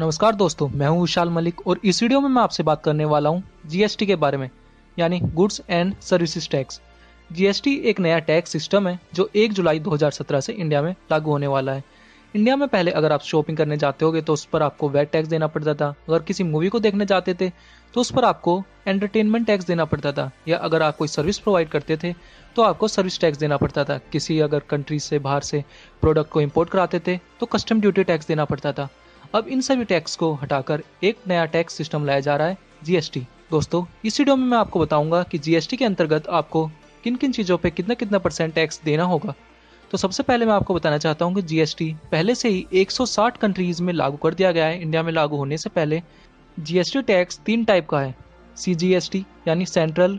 नमस्कार दोस्तों, मैं हूं विशाल मलिक और इस वीडियो में मैं आपसे बात करने वाला हूं जीएसटी के बारे में, यानी goods and services tax. GST एक नया टैक्स सिस्टम है जो 1 जुलाई 2017 से इंडिया में लागू होने वाला है। इंडिया में पहले अगर आप शॉपिंग करने जाते होगे तो उस पर आपको वैट टैक्स देना पड़ता था। अगर किसी मूवी को देखने जाते थे तो उस पर आपको एंटरटेनमेंट टैक्स देना पड़ता था, या अगर आप कोई सर्विस प्रोवाइड करते थे तो आपको सर्विस टैक्स देना पड़ता था। किसी अगर कंट्री से बाहर से प्रोडक्ट को इंपोर्ट कराते थे तो कस्टम ड्यूटी टैक्स देना पड़ता था। अब इन सभी टैक्स को हटाकर एक नया टैक्स सिस्टम लाया जा रहा है, जीएसटी। दोस्तों, इस वीडियो में मैं आपको बताऊंगा कि जीएसटी के अंतर्गत आपको किन किन चीज़ों पे कितना कितना % टैक्स देना होगा। तो सबसे पहले मैं आपको बताना चाहता हूं कि जीएसटी पहले से ही 160 कंट्रीज में लागू कर दिया गया है। इंडिया में लागू होने से पहले जीएसटी टैक्स 3 टाइप का है। सीजीएसटी यानी central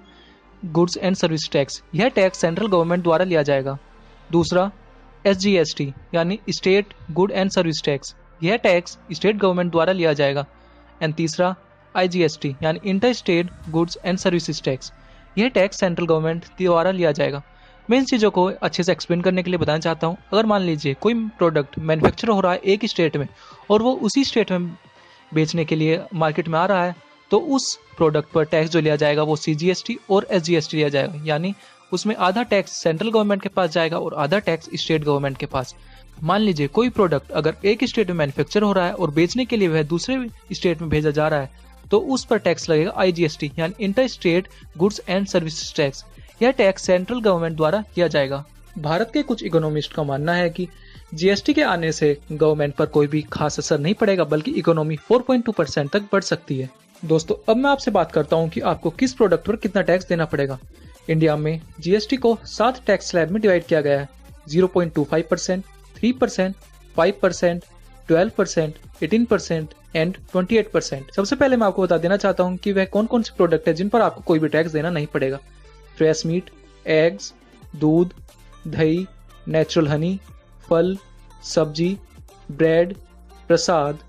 goods and service tax, यह टैक्स सेंट्रल गवर्नमेंट द्वारा लिया जाएगा। दूसरा एसजीएसटी यानी state good and service tax, यह टैक्स स्टेट गवर्नमेंट द्वारा लिया जाएगा। एंड तीसरा आईजीएसटी यानी inter state goods and services tax, यह टैक्स सेंट्रल गवर्नमेंट द्वारा लिया जाएगा। मैं इन चीज़ों को अच्छे से एक्सप्लेन करने के लिए बताना चाहता हूँ। अगर मान लीजिए कोई प्रोडक्ट मैन्युफैक्चर हो रहा है एक स्टेट में और वो उसी स्टेट में बेचने के लिए मार्केट में आ रहा है, तो उस प्रोडक्ट पर टैक्स जो लिया जाएगा वो सीजीएसटी और एसजीएसटी लिया जाएगा। यानी उसमें आधा टैक्स सेंट्रल गवर्नमेंट के पास जाएगा और आधा टैक्स स्टेट गवर्नमेंट के पास। मान लीजिए कोई प्रोडक्ट अगर एक स्टेट में मैन्युफैक्चर हो रहा है और बेचने के लिए वह दूसरे स्टेट में भेजा जा रहा है, तो उस पर टैक्स लगेगा आईजीएसटी यानी inter state goods and services tax. यह टैक्स सेंट्रल गवर्नमेंट द्वारा किया जाएगा। भारत के कुछ इकोनॉमिस्ट का मानना है कि जीएसटी के आने से गवर्नमेंट पर कोई भी खास असर नहीं पड़ेगा, बल्कि इकोनॉमी 4.2% तक बढ़ सकती है। दोस्तों, अब मैं आपसे बात करता हूँ कि आपको किस प्रोडक्ट पर कितना टैक्स देना पड़ेगा। इंडिया में जीएसटी को 7 टैक्स स्लैब में डिवाइड किया गया है। 0.25%, 3%, 5%, 12%, 18% एंड 28%। सबसे पहले मैं आपको बता देना चाहता हूँ कि वह कौन कौन से प्रोडक्ट है जिन पर आपको कोई भी टैक्स देना नहीं पड़ेगा। फ्रेश मीट, एग्स, दूध, दही, नेचुरल हनी, फल, सब्जी, ब्रेड, प्रसाद,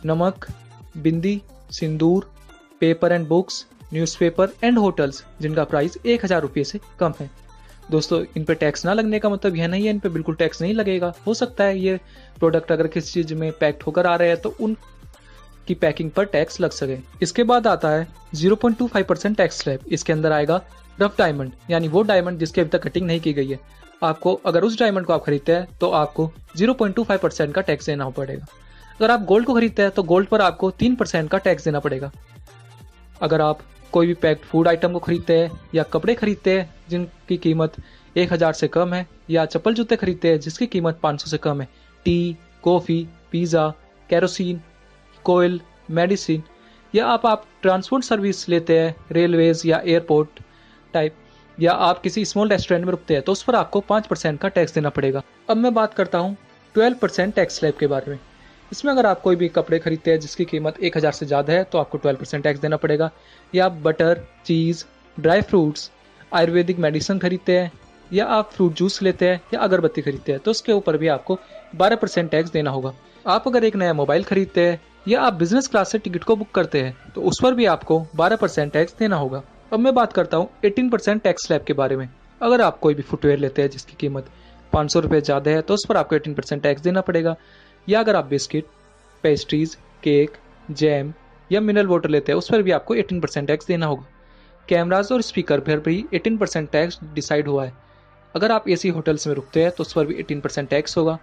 नमक, बिंदी, सिंदूर, paper and books, newspaper and hotels जिनका प्राइस 1000 रुपये से कम है। दोस्तों, इन पे टैक्स ना लगने का मतलब यह नहीं है इन पे बिल्कुल टैक्स नहीं लगेगा। हो सकता है ये प्रोडक्ट अगर किसी चीज़ में पैक्ड होकर आ रहे हैं तो उनकी पैकिंग पर टैक्स लग सके। इसके बाद आता है 0.25% टैक्स स्लैब। इसके अंदर आएगा रफ डायमंड, यानी वो डायमंड जिसकी अभी तक कटिंग नहीं की गई है। आपको अगर उस डायमंड को आप खरीदते हैं तो आपको 0.25% का टैक्स देना पड़ेगा। अगर आप गोल्ड को खरीदते हैं तो गोल्ड पर आपको 3% का टैक्स देना पड़ेगा। अगर आप कोई भी पैक्ड फूड आइटम को खरीदते हैं या कपड़े खरीदते हैं जिनकी कीमत 1000 से कम है, या चप्पल जूते खरीदते हैं जिसकी कीमत 500 से कम है, टी, कॉफ़ी, पिज़्ज़ा, केरोसिन, कोयल, मेडिसिन, या आप ट्रांसपोर्ट सर्विस लेते हैं रेलवेज या एयरपोर्ट टाइप, या आप किसी स्मॉल रेस्टोरेंट में रुकते हैं तो उस पर आपको 5% का टैक्स देना पड़ेगा। अब मैं बात करता हूँ 12% टैक्स स्लैब के बारे में। इसमें अगर आप कोई भी कपड़े खरीदते हैं जिसकी कीमत 1000 से ज़्यादा है तो आपको 12% टैक्स देना पड़ेगा। या आप बटर, चीज़, ड्राई फ्रूट्स, आयुर्वेदिक मेडिसिन खरीदते हैं, या आप फ्रूट जूस लेते हैं या अगरबत्ती खरीदते हैं तो उसके ऊपर भी आपको 12% टैक्स देना होगा। आप अगर एक नया मोबाइल खरीदते हैं या आप बिजनेस क्लास से टिकट को बुक करते हैं तो उस पर भी आपको 12% टैक्स देना होगा। अब मैं बात करता हूँ 18% टैक्स स्लैब के बारे में। अगर आप कोई भी फुटवेयर लेते हैं जिसकी कीमत 500 रुपये ज़्यादा है तो उस पर आपको 18% टैक्स देना पड़ेगा। या अगर आप बिस्किट, पेस्ट्रीज, केक, जैम या मिनरल वाटर लेते हैं उस पर भी आपको 18% टैक्स देना होगा। कैमराज और स्पीकर पर भी 18% टैक्स डिसाइड हुआ है। अगर आप एसी होटल्स में रुकते हैं तो उस पर भी 18% टैक्स होगा।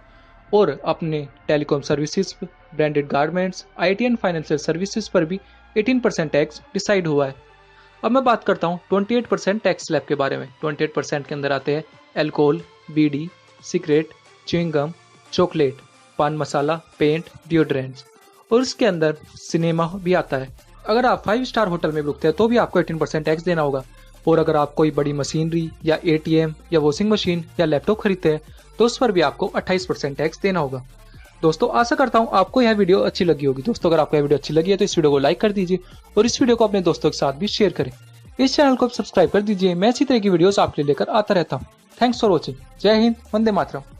और अपने telecom services, branded garments, IT and financial services पर भी 18% टैक्स डिसाइड हुआ है। अब मैं बात करता हूँ 28% टैक्स स्लैब के बारे में। 28% के अंदर आते हैं अल्कोहल, बीड़ी, सिगरेट, च्युइंगम, चॉकलेट, पान मसाला, पेंट, डिओड्रेंट्स, और इसके अंदर सिनेमा भी आता है। अगर आप 5 स्टार होटल में रुकते हैं तो भी आपको 18% टैक्स देना होगा। और अगर आप कोई बड़ी मशीनरी या एटीएम या वॉशिंग मशीन या लैपटॉप खरीदते हैं तो उस पर भी आपको 28% टैक्स देना होगा। दोस्तों, आशा करता हूँ आपको यह वीडियो अच्छी लगी होगी। दोस्तों, अगर आपको यह वीडियो अच्छी लगी है तो इस वीडियो को लाइक कर दीजिए और इस वीडियो को अपने दोस्तों के साथ भी शेयर करें। इस चैनल को सब्सक्राइब कर दीजिए। मैं इसी तरह की वीडियोस आपके लिए लेकर आता रहता हूँ। Thanks for watching. जय हिंद, वंदे मातरम।